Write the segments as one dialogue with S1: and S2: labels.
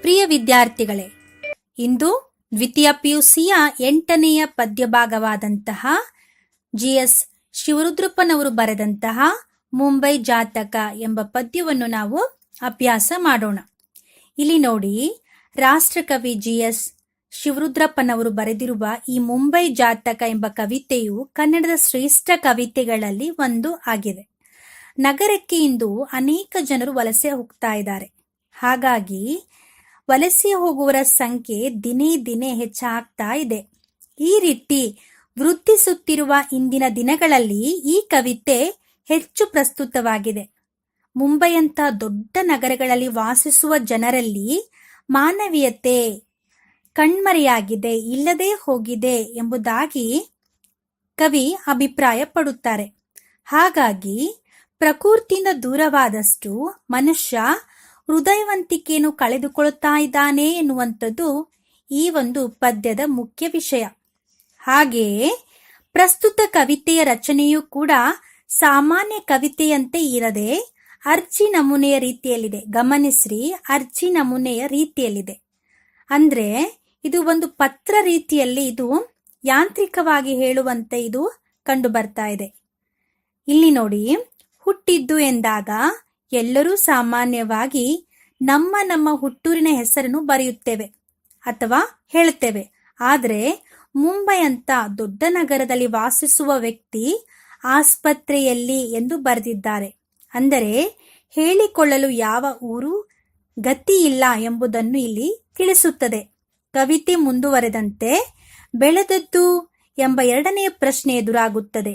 S1: ಪ್ರಿಯ ವಿದ್ಯಾರ್ಥಿಗಳೇ, ಇಂದು ದ್ವಿತೀಯ ಪಿಯುಸಿಯ 8ನೆಯ ಪದ್ಯಭಾಗವಾದಂತಹ GS ಶಿವರುದ್ರಪ್ಪನವರು ಬರೆದಂತಹ ಮುಂಬೈ ಜಾತಕ ಎಂಬ ಪದ್ಯವನ್ನು ನಾವು ಅಭ್ಯಾಸ ಮಾಡೋಣ. ಇಲ್ಲಿ ನೋಡಿ, ರಾಷ್ಟ್ರಕವಿ GS ಶಿವರುದ್ರಪ್ಪನವರು ಬರೆದಿರುವ ಈ ಮುಂಬೈ ಜಾತಕ ಎಂಬ ಕವಿತೆಯು ಕನ್ನಡದ ಶ್ರೇಷ್ಠ ಕವಿತೆಗಳಲ್ಲಿ ಒಂದು ಆಗಿದೆ. ನಗರಕ್ಕೆ ಇಂದು ಅನೇಕ ಜನರು ವಲಸೆ ಹೋಗ್ತಾ ಇದ್ದಾರೆ. ಹಾಗಾಗಿ ವಲಸೆ ಹೋಗುವವರ ಸಂಖ್ಯೆ ದಿನೇ ದಿನೇ ಹೆಚ್ಚಾಗ್ತಾ ಇದೆ. ಈ ರೀತಿ ವೃದ್ಧಿಸುತ್ತಿರುವ ಇಂದಿನ ದಿನಗಳಲ್ಲಿ ಈ ಕವಿತೆ ಹೆಚ್ಚು ಪ್ರಸ್ತುತವಾಗಿದೆ. ಮುಂಬೈಯಂತ ದೊಡ್ಡ ನಗರಗಳಲ್ಲಿ ವಾಸಿಸುವ ಜನರಲ್ಲಿ ಮಾನವೀಯತೆ ಕಣ್ಮರೆಯಾಗಿದೆ, ಇಲ್ಲದೆ ಹೋಗಿದೆ ಎಂಬುದಾಗಿ ಕವಿ ಅಭಿಪ್ರಾಯ ಪಡುತ್ತಾರೆ. ಹಾಗಾಗಿ ಪ್ರಕೃತಿಯಿಂದ ದೂರವಾದಷ್ಟು ಮನುಷ್ಯ ಹೃದಯವಂತಿಕೆಯನ್ನು ಕಳೆದುಕೊಳ್ಳುತ್ತಾ ಇದ್ದಾನೆ ಎನ್ನುವಂಥದ್ದು ಈ ಒಂದು ಪದ್ಯದ ಮುಖ್ಯ ವಿಷಯ. ಹಾಗೆಯೇ ಪ್ರಸ್ತುತ ಕವಿತೆಯ ರಚನೆಯೂ ಕೂಡ ಸಾಮಾನ್ಯ ಕವಿತೆಯಂತೆ ಇರದೆ ಅರ್ಜಿ ನಮೂನೆಯ ರೀತಿಯಲ್ಲಿದೆ. ಗಮನಿಸ್ರಿ, ಅರ್ಜಿ ನಮೂನೆಯ ರೀತಿಯಲ್ಲಿದೆ. ಅಂದ್ರೆ ಇದು ಒಂದು ಪತ್ರ ರೀತಿಯಲ್ಲಿ ಇದು ಯಾಂತ್ರಿಕವಾಗಿ ಹೇಳುವಂತೆ ಇದು ಕಂಡು ಬರ್ತಾ ಇದೆ. ಇಲ್ಲಿ ನೋಡಿ, ಹುಟ್ಟಿದ್ದು ಎಂದಾಗ ಎಲ್ಲರೂ ಸಾಮಾನ್ಯವಾಗಿ ನಮ್ಮ ಹುಟ್ಟೂರಿನ ಹೆಸರನ್ನು ಬರೆಯುತ್ತೇವೆ ಅಥವಾ ಹೇಳುತ್ತೇವೆ. ಆದರೆ ಮುಂಬೈ ಅಂತ ದೊಡ್ಡ ನಗರದಲ್ಲಿ ವಾಸಿಸುವ ವ್ಯಕ್ತಿ ಆಸ್ಪತ್ರೆಯಲ್ಲಿ ಎಂದು ಬರೆದಿದ್ದಾರೆ. ಅಂದರೆ ಹೇಳಿಕೊಳ್ಳಲು ಯಾವ ಊರು ಗತಿ ಇಲ್ಲ ಎಂಬುದನ್ನು ಇಲ್ಲಿ ತಿಳಿಸುತ್ತದೆ. ಕವಿತೆ ಮುಂದುವರೆದಂತೆ ಬೆಳೆದದ್ದು ಎಂಬ 2ನೇ ಪ್ರಶ್ನೆ ಎದುರಾಗುತ್ತದೆ.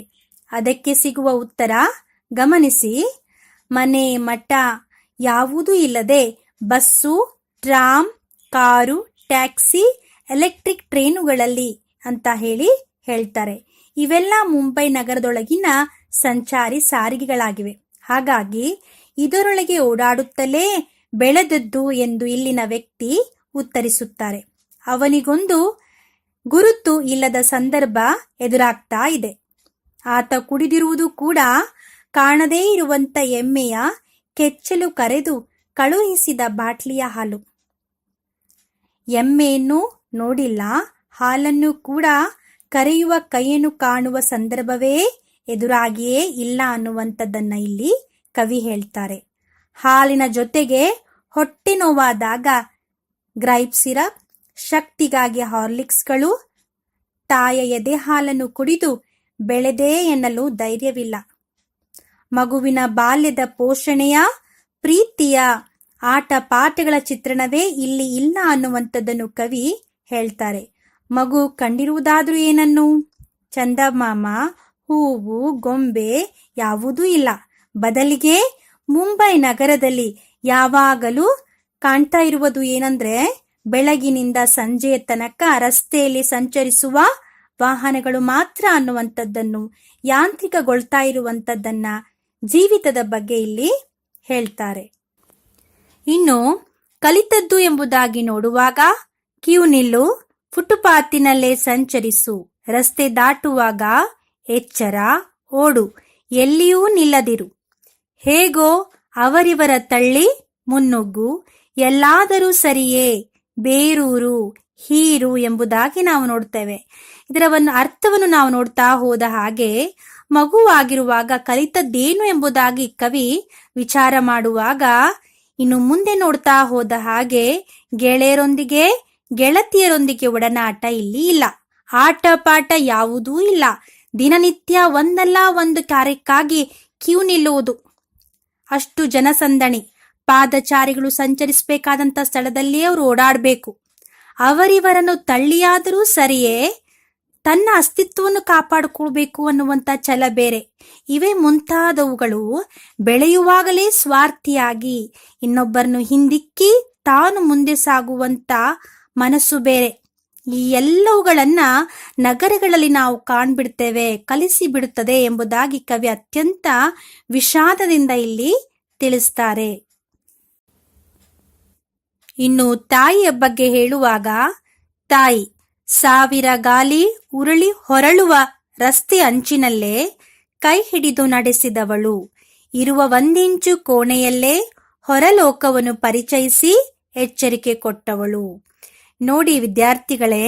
S1: ಅದಕ್ಕೆ ಸಿಗುವ ಉತ್ತರ ಗಮನಿಸಿ. ಮನೆ ಮಠ ಯಾವುದೂ ಇಲ್ಲದೆ bus, tram, car, taxi, electric ಟ್ರೈನುಗಳಲ್ಲಿ ಅಂತ ಹೇಳ್ತಾರೆ. ಇವೆಲ್ಲ ಮುಂಬೈ ನಗರದೊಳಗಿನ ಸಂಚಾರಿ ಸಾರಿಗೆಗಳಾಗಿವೆ. ಹಾಗಾಗಿ ಇದರೊಳಗೆ ಓಡಾಡುತ್ತಲೇ ಬೆಳೆದದ್ದು ಎಂದು ಇಲ್ಲಿನ ವ್ಯಕ್ತಿ ಉತ್ತರಿಸುತ್ತಾರೆ. ಅವನಿಗೊಂದು ಗುರುತು ಇಲ್ಲದ ಸಂದರ್ಭ ಎದುರಾಗ್ತಾ ಇದೆ. ಆತ ಕುಡಿದಿರುವುದು ಕೂಡ ಕಾಣದೇ ಇರುವಂತ ಎಮ್ಮೆಯ ಕೆಚ್ಚಲು ಕರೆದು ಕಳುಹಿಸಿದ ಬಾಟ್ಲಿಯ ಹಾಲು. ಎಮ್ಮೆಯನ್ನು ನೋಡಿಲ್ಲ, ಹಾಲನ್ನು ಕೂಡ ಕರೆಯುವ ಕೈಯನ್ನು ಕಾಣುವ ಸಂದರ್ಭವೇ ಎದುರಾಗಿಯೇ ಇಲ್ಲ ಅನ್ನುವಂಥದ್ದನ್ನ ಇಲ್ಲಿ ಕವಿ ಹೇಳ್ತಾರೆ. ಹಾಲಿನ ಜೊತೆಗೆ ಹೊಟ್ಟೆ ನೋವಾದಾಗ ಗ್ರೈಪ್ ಸಿರಪ್, ಶಕ್ತಿಗಾಗಿ ಹಾರ್ಲಿಕ್ಸ್ಗಳು, ತಾಯ ಎದೆ ಹಾಲನ್ನು ಕುಡಿದು ಬೆಳೆದೇ ಎನ್ನಲು ಧೈರ್ಯವಿಲ್ಲ. ಮಗುವಿನ ಬಾಲ್ಯದ ಪೋಷಣೆಯ, ಪ್ರೀತಿಯ, ಆಟ ಪಾಠಗಳ ಚಿತ್ರಣವೇ ಇಲ್ಲಿ ಇಲ್ಲ ಅನ್ನುವಂಥದ್ದನ್ನು ಕವಿ ಹೇಳ್ತಾರೆ. ಮಗು ಕಂಡಿರುವುದಾದ್ರೂ ಏನನ್ನು? ಚಂದಮಾಮ, ಹೂವು, ಗೊಂಬೆ ಯಾವುದೂ ಇಲ್ಲ. ಬದಲಿಗೆ ಮುಂಬೈ ನಗರದಲ್ಲಿ ಯಾವಾಗಲೂ ಕಾಣ್ತಾ ಇರುವುದು ಏನಂದ್ರೆ, ಬೆಳಗಿನಿಂದ ಸಂಜೆಯ ತನಕ ರಸ್ತೆಯಲ್ಲಿ ಸಂಚರಿಸುವ ವಾಹನಗಳು ಮಾತ್ರ ಅನ್ನುವಂಥದ್ದನ್ನು, ಯಾಂತ್ರಿಕಗೊಳ್ತಾ ಇರುವಂಥದ್ದನ್ನ, ಜೀವಿತದ ಬಗ್ಗೆ ಇಲ್ಲಿ ಹೇಳ್ತಾರೆ. ಇನ್ನು ಕಲಿತದ್ದು ಎಂಬುದಾಗಿ ನೋಡುವಾಗ ಕ್ಯೂ ನಿಲ್ಲು, ಫುಟುಪಾತಿನಲ್ಲೇ ಸಂಚರಿಸು, ರಸ್ತೆ ದಾಟುವಾಗ ಎಚ್ಚರ, ಓಡು, ಎಲ್ಲಿಯೂ ನಿಲ್ಲದಿರು, ಹೇಗೋ ಅವರಿವರ ತಳ್ಳಿ ಮುನ್ನುಗ್ಗು, ಎಲ್ಲಾದರೂ ಸರಿಯೇ, ಬೇರೂರು, ಹೀರು ಎಂಬುದಾಗಿ ನಾವು ನೋಡ್ತೇವೆ. ಇದರ ಒಂದು ಅರ್ಥವನ್ನು ನಾವು ನೋಡ್ತಾ ಹೋದ ಹಾಗೆ ಮಗುವಾಗಿರುವಾಗ ಕಲಿತದ್ದೇನು ಎಂಬುದಾಗಿ ಕವಿ ವಿಚಾರ ಮಾಡುವಾಗ, ಇನ್ನು ಮುಂದೆ ನೋಡ್ತಾ ಹೋದ ಹಾಗೆ ಗೆಳೆಯರೊಂದಿಗೆ ಗೆಳತಿಯರೊಂದಿಗೆ ಒಡನಾಟ ಇಲ್ಲಿ ಇಲ್ಲ, ಆಟ ಪಾಠ ಯಾವುದೂ ಇಲ್ಲ. ದಿನನಿತ್ಯ ಒಂದಲ್ಲ ಒಂದು ಕಾರ್ಯಕ್ಕಾಗಿ ಕ್ಯೂ ನಿಲ್ಲುವುದು, ಅಷ್ಟು ಜನಸಂದಣಿ, ಪಾದಚಾರಿಗಳು ಸಂಚರಿಸಬೇಕಾದಂತ ಸ್ಥಳದಲ್ಲಿಯೇ ಅವರು ಓಡಾಡಬೇಕು. ಅವರಿವರನ್ನು ತಳ್ಳಿಯಾದರೂ ಸರಿಯೇ ತನ್ನ ಅಸ್ತಿತ್ವವನ್ನು ಕಾಪಾಡಿಕೊಳ್ಬೇಕು ಅನ್ನುವಂತ ಛಲ ಬೇರೆ. ಇವೇ ಮುಂತಾದವುಗಳು ಬೆಳೆಯುವಾಗಲೇ ಸ್ವಾರ್ಥಿಯಾಗಿ ಇನ್ನೊಬ್ಬರನ್ನು ಹಿಂದಿಕ್ಕಿ ತಾನು ಮುಂದೆ ಸಾಗುವಂತ ಮನಸ್ಸು ಬೇರೆ. ಈ ಎಲ್ಲವುಗಳನ್ನ ನಗರಗಳಲ್ಲಿ ನಾವು ಕಾಣ್ಬಿಡ್ತೇವೆ, ಕಲಿಸಿ ಬಿಡುತ್ತದೆ ಎಂಬುದಾಗಿ ಕವಿ ಅತ್ಯಂತ ವಿಷಾದದಿಂದ ಇಲ್ಲಿ ತಿಳಿಸ್ತಾರೆ. ಇನ್ನು ತಾಯಿಯ ಬಗ್ಗೆ ಹೇಳುವಾಗ, ತಾಯಿ ಸಾವಿರ ಗಾಲಿ ಉರುಳಿ ಹೊರಳುವ ರಸ್ತೆ ಅಂಚಿನಲ್ಲೇ ಕೈ ಹಿಡಿದು ನಡೆಸಿದವಳು. ಇರುವ ಒಂದಿಂಚು ಕೋಣೆಯಲ್ಲೇ ಹೊರಲೋಕವನ್ನು ಪರಿಚಯಿಸಿ ಎಚ್ಚರಿಕೆ ಕೊಟ್ಟವಳು. ನೋಡಿ ವಿದ್ಯಾರ್ಥಿಗಳೇ,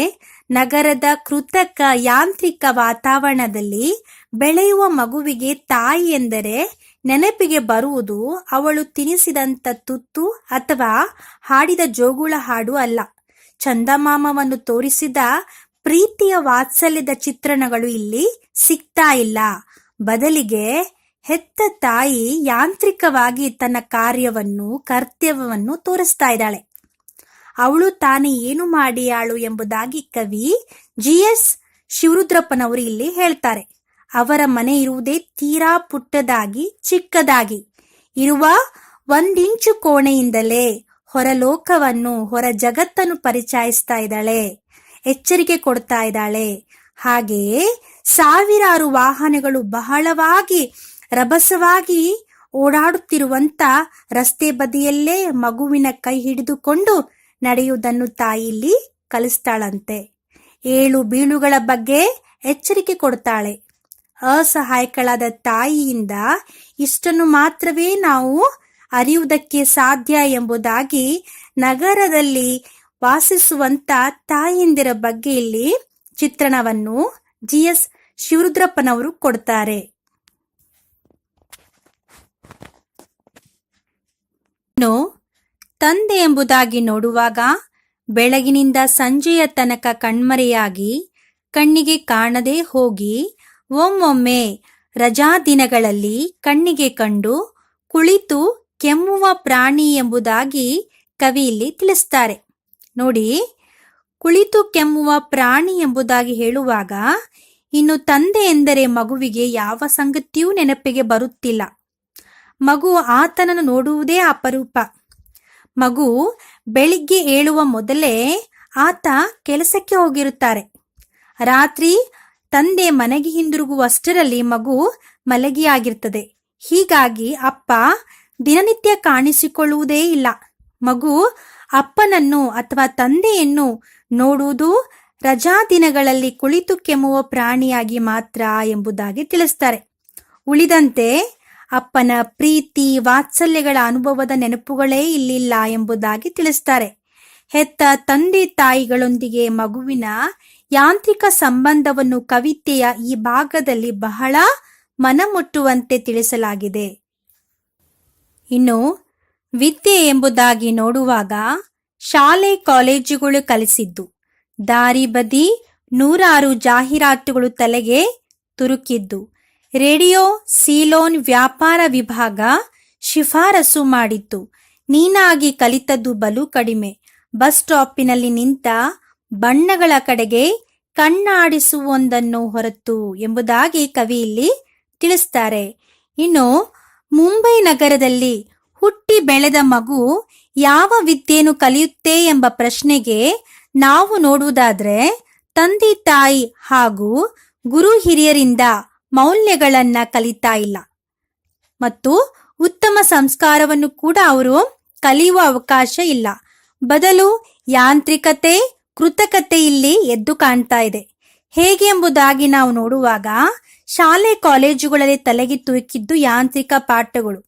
S1: ನಗರದ ಕೃತಕ ಯಾಂತ್ರಿಕ ವಾತಾವರಣದಲ್ಲಿ ಬೆಳೆಯುವ ಮಗುವಿಗೆ ತಾಯಿ ಎಂದರೆ ನೆನಪಿಗೆ ಬರುವುದು ಅವಳು ತಿನಿಸಿದಂಥ ತುತ್ತು ಅಥವಾ ಹಾಡಿದ ಜೋಗುಳ ಹಾಡು ಅಲ್ಲ. ಚಂದಮಾಮವನ್ನು ತೋರಿಸಿದ ಪ್ರೀತಿಯ ವಾತ್ಸಲ್ಯದ ಚಿತ್ರಣಗಳು ಇಲ್ಲಿ ಸಿಗ್ತಾ ಇಲ್ಲ. ಬದಲಿಗೆ ಹೆತ್ತ ತಾಯಿ ಯಾಂತ್ರಿಕವಾಗಿ ತನ್ನ ಕರ್ತವ್ಯವನ್ನು ತೋರಿಸ್ತಾ ಇದ್ದಾಳೆ. ಅವಳು ತಾನೇ ಏನು ಮಾಡಿಯಾಳು ಎಂಬುದಾಗಿ ಕವಿ GS ಶಿವರುದ್ರಪ್ಪನವರು ಇಲ್ಲಿ ಹೇಳ್ತಾರೆ. ಅವರ ಮನೆ ಇರುವುದೇ ತೀರಾ ಪುಟ್ಟದಾಗಿ ಚಿಕ್ಕದಾಗಿ ಇರುವ ಒಂದಿಂಚು ಕೋಣೆಯಿಂದಲೇ ಹೊರಲೋಕವನ್ನು ಹೊರ ಜಗತ್ತನ್ನು ಪರಿಚಯಿಸ್ತಾ ಇದ್ದಾಳೆ, ಎಚ್ಚರಿಕೆ ಕೊಡ್ತಾ ಇದ್ದಾಳೆ. ಹಾಗೆಯೇ ಸಾವಿರಾರು ವಾಹನಗಳು ಬಹಳವಾಗಿ ರಭಸವಾಗಿ ಓಡಾಡುತ್ತಿರುವಂತ ರಸ್ತೆ ಬದಿಯಲ್ಲೇ ಮಗುವಿನ ಕೈ ಹಿಡಿದುಕೊಂಡು ನಡೆಯುವುದನ್ನು ತಾಯಿ ಇಲ್ಲಿ ಕಲಿಸ್ತಾಳಂತೆ. ಏಳು ಬೀಳುಗಳ ಬಗ್ಗೆ ಎಚ್ಚರಿಕೆ ಕೊಡ್ತಾಳೆ. ಅಸಹಾಯಕಳಾದ ತಾಯಿಯಿಂದ ಇಷ್ಟನ್ನು ಮಾತ್ರವೇ ನಾವು ಅರಿಯುವುದಕ್ಕೆ ಸಾಧ್ಯ ಎಂಬುದಾಗಿ ನಗರದಲ್ಲಿ ವಾಸಿಸುವಂತ ತಾಯಂದಿರ ಬಗ್ಗೆ ಇಲ್ಲಿ ಚಿತ್ರಣವನ್ನು GS ಶಿವರುದ್ರಪ್ಪನವರು ಕೊಡ್ತಾರೆ. ಇನ್ನು ತಂದೆ ಎಂಬುದಾಗಿ ನೋಡುವಾಗ ಬೆಳಗಿನಿಂದ ಸಂಜೆಯ ತನಕ ಕಣ್ಮರೆಯಾಗಿ ಕಣ್ಣಿಗೆ ಕಾಣದೆ ಹೋಗಿ ಒಮ್ಮೊಮ್ಮೆ ರಜಾ ದಿನಗಳಲ್ಲಿ ಕಣ್ಣಿಗೆ ಕಂಡು ಕುಳಿತು ಕೆಮ್ಮುವ ಪ್ರಾಣಿ ಎಂಬುದಾಗಿ ಕವಿ ಇಲ್ಲಿ ತಿಳಿಸ್ತಾರೆ. ನೋಡಿ, ಕುಳಿತು ಕೆಮ್ಮುವ ಪ್ರಾಣಿ ಎಂಬುದಾಗಿ ಹೇಳುವಾಗ ಇನ್ನು ತಂದೆ ಎಂದರೆ ಮಗುವಿಗೆ ಯಾವ ಸಂಗತಿಯೂ ನೆನಪಿಗೆ ಬರುತ್ತಿಲ್ಲ. ಮಗು ಆತನನ್ನು ನೋಡುವುದೇ ಅಪರೂಪ. ಮಗು ಬೆಳಿಗ್ಗೆ ಏಳುವ ಮೊದಲೇ ಆತ ಕೆಲಸಕ್ಕೆ ಹೋಗಿರುತ್ತಾರೆ. ರಾತ್ರಿ ತಂದೆ ಮನೆಗೆ ಹಿಂದಿರುಗುವಷ್ಟರಲ್ಲಿ ಮಗು ಮಲಗಿಯಾಗಿರ್ತದೆ. ಹೀಗಾಗಿ ಅಪ್ಪ ದಿನನಿತ್ಯ ಕಾಣಿಸಿಕೊಳ್ಳುವುದೇ ಇಲ್ಲ. ಮಗು ಅಪ್ಪನನ್ನು ಅಥವಾ ತಂದೆಯನ್ನು ನೋಡುವುದು ರಜಾ ದಿನಗಳಲ್ಲಿ ಕುಳಿತು ಕೆಮ್ಮುವ ಪ್ರಾಣಿಯಾಗಿ ಮಾತ್ರ ಎಂಬುದಾಗಿ ತಿಳಿಸ್ತಾರೆ. ಉಳಿದಂತೆ ಅಪ್ಪನ ಪ್ರೀತಿ ವಾತ್ಸಲ್ಯಗಳ ಅನುಭವದ ನೆನಪುಗಳೇ ಇಲ್ಲಿಲ್ಲ ಎಂಬುದಾಗಿ ತಿಳಿಸ್ತಾರೆ. ಹೆತ್ತ ತಂದೆ ತಾಯಿಗಳೊಂದಿಗೆ ಮಗುವಿನ ಯಾಂತ್ರಿಕ ಸಂಬಂಧವನ್ನು ಕವಿತೆಯ ಈ ಭಾಗದಲ್ಲಿ ಬಹಳ ಮನಮುಟ್ಟುವಂತೆ ತಿಳಿಸಲಾಗಿದೆ. ಇನ್ನು ವಿದ್ಯೆ ಎಂಬುದಾಗಿ ನೋಡುವಾಗ ಶಾಲೆ ಕಾಲೇಜುಗಳು ಕಲಿಸಿದ್ದು, ದಾರಿ ಬದಿ ನೂರಾರು ಜಾಹೀರಾತುಗಳು ತಲೆಗೆ ತುರುಕಿದ್ದು, ರೇಡಿಯೋ ಸೀಲೋನ್ ವ್ಯಾಪಾರ ವಿಭಾಗ ಶಿಫಾರಸು ಮಾಡಿತ್ತು, ನೀನಾಗಿ ಕಲಿತದ್ದು ಬಲು ಕಡಿಮೆ, ಬಸ್ ಸ್ಟಾಪಿನಲ್ಲಿ ನಿಂತ ಬಣ್ಣಗಳ ಕಡೆಗೆ ಕಣ್ಣಾಡಿಸುವೊಂದನ್ನು ಹೊರತು ಎಂಬುದಾಗಿ ಕವಿ ಇಲ್ಲಿ ತಿಳಿಸ್ತಾರೆ. ಇನ್ನು ಮುಂಬೈ ನಗರದಲ್ಲಿ ಹುಟ್ಟಿ ಬೆಳೆದ ಮಗು ಯಾವ ವಿದ್ಯೆಯನ್ನು ಕಲಿಯುತ್ತೆ ಎಂಬ ಪ್ರಶ್ನೆಗೆ ನಾವು ನೋಡುವುದಾದ್ರೆ ತಂದೆ ತಾಯಿ ಹಾಗೂ ಗುರು ಹಿರಿಯರಿಂದ ಮೌಲ್ಯಗಳನ್ನ ಕಲಿತಾ ಇಲ್ಲ ಮತ್ತು ಉತ್ತಮ ಸಂಸ್ಕಾರವನ್ನು ಕೂಡ ಅವರು ಕಲಿಯುವ ಅವಕಾಶ ಇಲ್ಲ. ಬದಲು ಯಾಂತ್ರಿಕತೆ ಕೃತಕತೆ ಇಲ್ಲಿ ಎದ್ದು ಕಾಣ್ತಾ ಇದೆ. ಹೇಗೆ ಎಂಬುದಾಗಿ ನಾವು ನೋಡುವಾಗ ಶಾಲೆ ಕಾಲೇಜುಗಳಲ್ಲಿ ತಲೆಗೆ ತುರುಕಿದ್ದು ಯಾಂತ್ರಿಕ ಪಾಠಗಳು.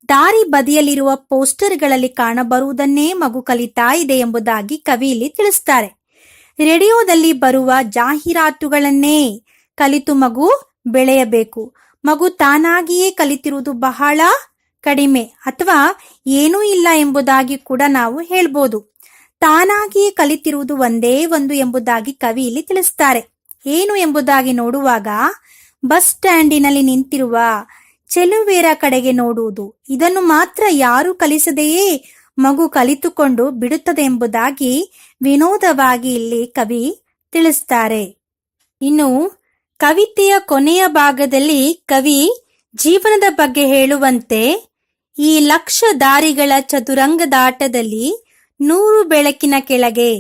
S1: ದಾರಿ ಬದಿಯಲ್ಲಿರುವ ಪೋಸ್ಟರ್ಗಳಲ್ಲಿ ಕಾಣಬರುವುದನ್ನೇ ಮಗು ಕಲಿತಾ ಇದೆ ಎಂಬುದಾಗಿ ಕವಿ ಇಲ್ಲಿ ತಿಳಿಸ್ತಾರೆ. ರೇಡಿಯೋದಲ್ಲಿ ಬರುವ ಜಾಹೀರಾತುಗಳನ್ನೇ ಕಲಿತು ಮಗು ಬೆಳೆಯಬೇಕು. ಮಗು ತಾನಾಗಿಯೇ ಕಲಿತಿರುವುದು ಬಹಳ ಕಡಿಮೆ ಅಥವಾ ಏನೂ ಇಲ್ಲ ಎಂಬುದಾಗಿ ಕೂಡ ನಾವು ಹೇಳ್ಬೋದು. ತಾನಾಗಿಯೇ ಕಲಿತಿರುವುದು ಒಂದೇ ಒಂದು ಎಂಬುದಾಗಿ ಕವಿ ಇಲ್ಲಿ ತಿಳಿಸ್ತಾರೆ. ಏನು ಎಂಬುದಾಗಿ ನೋಡುವಾಗ ಬಸ್ ಸ್ಟ್ಯಾಂಡಿನಲ್ಲಿ ನಿಂತಿರುವ ಚೆಲುವೆಯರ ಕಡೆಗೆ ನೋಡುವುದು, ಇದನ್ನು ಮಾತ್ರ ಯಾರು ಕಲಿಸದೆಯೇ ಮಗು ಕಲಿತುಕೊಂಡು ಬಿಡುತ್ತದೆ ಎಂಬುದಾಗಿ ವಿನೋದವಾಗಿ ಇಲ್ಲಿ ಕವಿ ತಿಳಿಸ್ತಾರೆ. ಇನ್ನು ಕವಿತೆಯ ಕೊನೆಯ ಭಾಗದಲ್ಲಿ ಕವಿ ಜೀವನದ ಬಗ್ಗೆ ಹೇಳುವಂತೆ, ಈ ಲಕ್ಷ ದಾರಿಗಳ ಚದುರಂಗದಾಟದಲ್ಲಿ 100 ಬೆಳಕಿನ ಕೆಳಗೆ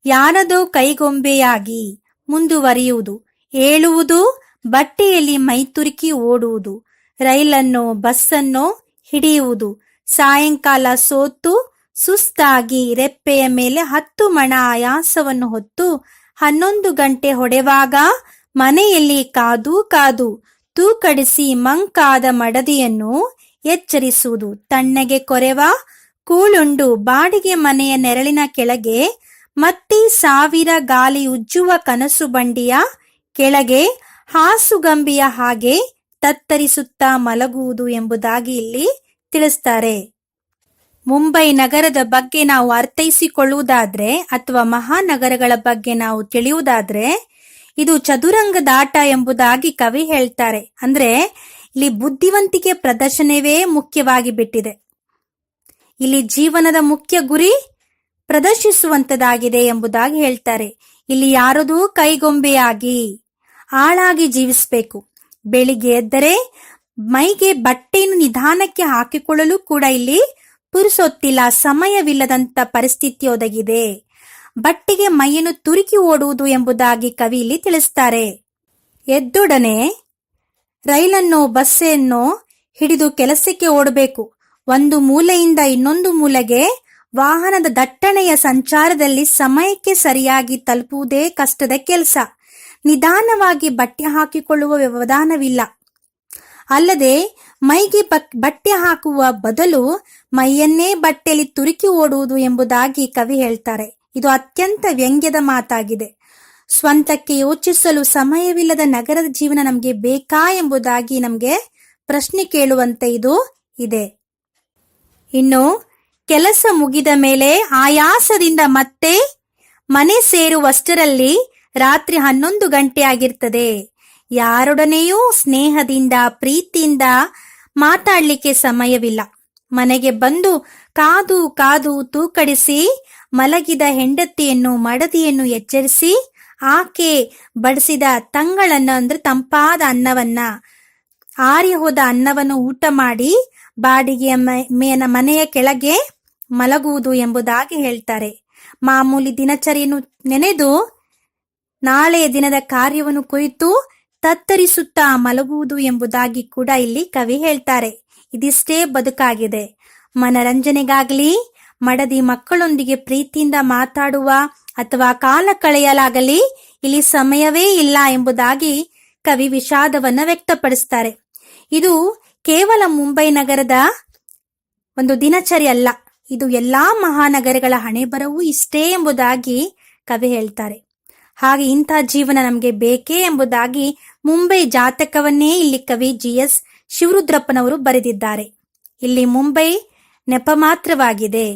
S1: ಯಾರದೋ ಕೈಗೊಂಬೆಯಾಗಿ ಮುಂದುವರಿಯುವುದು, ಏಳುವುದು, ಬಟ್ಟೆಯಲ್ಲಿ ಮೈತುರುಕಿ ಓಡುವುದು, ರೈಲನ್ನೋ ಬಸ್ಸನ್ನೋ ಹಿಡಿಯುವುದು, ಸಾಯಂಕಾಲ ಸೋತು ಸುಸ್ತಾಗಿ ರೆಪ್ಪೆಯ ಮೇಲೆ 10 ಮಣ ಆಯಾಸವನ್ನು ಹೊತ್ತು 11 ಗಂಟೆ ಹೊಡೆವಾಗ ಮನೆಯಲ್ಲಿ ಕಾದು ಕಾದು ತೂಕಡಿಸಿ ಮಂಕಾದ ಮಡದಿಯನ್ನು ಎಚ್ಚರಿಸುವುದು. ತಣ್ಣಗೆ ಕೊರೆವ ಕೂಳುಂಡು ಬಾಡಿಗೆ ಮನೆಯ ನೆರಳಿನ ಕೆಳಗೆ ಮತ್ತೆ 1000 ಗಾಲಿ ಉಜ್ಜುವ ಕನಸು ಬಂಡಿಯ ಕೆಳಗೆ ಹಾಸುಗಂಬಿಯ ಹಾಗೆ ತತ್ತರಿಸುತ್ತಾ ಮಲಗುವುದು ಎಂಬುದಾಗಿ ಇಲ್ಲಿ ತಿಳಿಸ್ತಾರೆ. ಮುಂಬೈ ನಗರದ ಬಗ್ಗೆ ನಾವು ಅರ್ಥೈಸಿಕೊಳ್ಳುವುದಾದ್ರೆ ಅಥವಾ ಮಹಾನಗರಗಳ ಬಗ್ಗೆ ನಾವು ತಿಳಿಯುವುದಾದ್ರೆ ಇದು ಚದುರಂಗದಾಟ ಎಂಬುದಾಗಿ ಕವಿ ಹೇಳ್ತಾರೆ. ಅಂದ್ರೆ ಇಲ್ಲಿ ಬುದ್ಧಿವಂತಿಕೆ ಪ್ರದರ್ಶನವೇ ಮುಖ್ಯವಾಗಿ ಬಿಟ್ಟಿದೆ. ಇಲ್ಲಿ ಜೀವನದ ಮುಖ್ಯ ಗುರಿ ಪ್ರದರ್ಶಿಸುವಂತದಾಗಿದೆ ಎಂಬುದಾಗಿ ಹೇಳ್ತಾರೆ. ಇಲ್ಲಿ ಯಾರದೂ ಕೈಗೊಂಬೆಯಾಗಿ ಆಳಾಗಿ ಜೀವಿಸಬೇಕು. ಬೆಳಿಗ್ಗೆ ಎದ್ದರೆ ಮೈಗೆ ಬಟ್ಟೆಯನ್ನು ನಿಧಾನಕ್ಕೆ ಹಾಕಿಕೊಳ್ಳಲು ಕೂಡ ಇಲ್ಲಿ ಪುರುಸೊತ್ತಿಲ್ಲ, ಸಮಯವಿಲ್ಲದಂತ ಪರಿಸ್ಥಿತಿ ಒದಗಿದೆ. ಬಟ್ಟೆಗೆ ಮೈಯನ್ನು ತುರುಕಿ ಓಡುವುದು ಎಂಬುದಾಗಿ ಕವಿ ಇಲ್ಲಿ ತಿಳಿಸ್ತಾರೆ. ಎದ್ದೊಡನೆ ರೈಲನ್ನೋ ಬಸ್ಸನ್ನೋ ಹಿಡಿದು ಕೆಲಸಕ್ಕೆ ಓಡಬೇಕು. ಒಂದು ಮೂಲೆಯಿಂದ ಇನ್ನೊಂದು ಮೂಲೆಗೆ ವಾಹನದ ದಟ್ಟಣೆಯ ಸಂಚಾರದಲ್ಲಿ ಸಮಯಕ್ಕೆ ಸರಿಯಾಗಿ ತಲುಪುವುದೇ ಕಷ್ಟದ ಕೆಲಸ. ನಿಧಾನವಾಗಿ ಬಟ್ಟೆ ಹಾಕಿಕೊಳ್ಳುವ ವ್ಯವಧಾನವಿಲ್ಲ. ಅಲ್ಲದೆ ಮೈಗೆ ಬಟ್ಟೆ ಹಾಕುವ ಬದಲು ಮೈಯನ್ನೇ ಬಟ್ಟೆಯಲ್ಲಿ ತುರುಕಿ ಓಡುವುದು ಎಂಬುದಾಗಿ ಕವಿ ಹೇಳ್ತಾರೆ. ಇದು ಅತ್ಯಂತ ವ್ಯಂಗ್ಯದ ಮಾತಾಗಿದೆ. ಸ್ವಂತಕ್ಕೆ ಯೋಚಿಸಲು ಸಮಯವಿಲ್ಲದ ನಗರದ ಜೀವನ ನಮಗೆ ಬೇಕಾ ಎಂಬುದಾಗಿ ನಮಗೆ ಪ್ರಶ್ನೆ ಕೇಳುವಂತೆ ಇದು ಇದೆ. ಇನ್ನು ಕೆಲಸ ಮುಗಿದ ಮೇಲೆ ಆಯಾಸದಿಂದ ಮತ್ತೆ ಮನೆ ಸೇರುವಷ್ಟರಲ್ಲಿ ರಾತ್ರಿ 11 ಗಂಟೆ ಆಗಿರ್ತದೆ. ಯಾರೊಡನೆಯೂ ಸ್ನೇಹದಿಂದ ಪ್ರೀತಿಯಿಂದ ಮಾತಾಡ್ಲಿಕ್ಕೆ ಸಮಯವಿಲ್ಲ. ಮನೆಗೆ ಬಂದು ಕಾದು ಕಾದು ತೂಕಡಿಸಿ ಮಲಗಿದ ಹೆಂಡತಿಯನ್ನು ಮಡದಿಯನ್ನು ಎಚ್ಚರಿಸಿ ಆಕೆ ಬಡಿಸಿದ ತಂಗಳನ್ನ ಅಂದ್ರೆ ತಂಪಾದ ಅನ್ನವನ್ನ, ಆರಿ ಹೋದ ಅನ್ನವನ್ನು ಊಟ ಮಾಡಿ ಬಾಡಿಗೆಯ ಮನೆಯ ಕೆಳಗೆ ಮಲಗುವುದು ಎಂಬುದಾಗಿ ಹೇಳ್ತಾರೆ. ಮಾಮೂಲಿ ದಿನಚರಿಯನ್ನು ನೆನೆದು ನಾಳೆಯ ದಿನದ ಕಾರ್ಯವನ್ನು ಕುರಿತು ತತ್ತರಿಸುತ್ತಾ ಮಲಗುವುದು ಎಂಬುದಾಗಿ ಕೂಡ ಇಲ್ಲಿ ಕವಿ ಹೇಳ್ತಾರೆ. ಇದಿಷ್ಟೇ ಬದುಕಾಗಿದೆ. ಮನರಂಜನೆಗಾಗಲಿ ಮಡದಿ ಮಕ್ಕಳೊಂದಿಗೆ ಪ್ರೀತಿಯಿಂದ ಮಾತಾಡುವ ಅಥವಾ ಕಾಲ ಕಳೆಯಲಾಗಲಿ ಇಲ್ಲಿ ಸಮಯವೇ ಇಲ್ಲ ಎಂಬುದಾಗಿ ಕವಿ ವಿಷಾದವನ್ನ ವ್ಯಕ್ತಪಡಿಸ್ತಾರೆ. ಇದು ಕೇವಲ ಮುಂಬೈ ನಗರದ ಒಂದು ದಿನಚರಿ ಅಲ್ಲ, ಇದು ಎಲ್ಲಾ ಮಹಾನಗರಗಳ ಹಣೆಬರವೂ ಇಷ್ಟೇ ಎಂಬುದಾಗಿ ಕವಿ ಹೇಳ್ತಾರೆ. ಹಾಗೆ ಇಂಥ ಜೀವನ ನಮಗೆ ಬೇಕೇ ಎಂಬುದಾಗಿ ಮುಂಬೈ ಜಾತಕವನ್ನೇ ಇಲ್ಲಿ ಕವಿ GS ಶಿವರುದ್ರಪ್ಪನವರು ಬರೆದಿದ್ದಾರೆ. ಇಲ್ಲಿ ಮುಂಬೈ ನೆಪ ಮಾತ್ರವಾಗಿದೆ.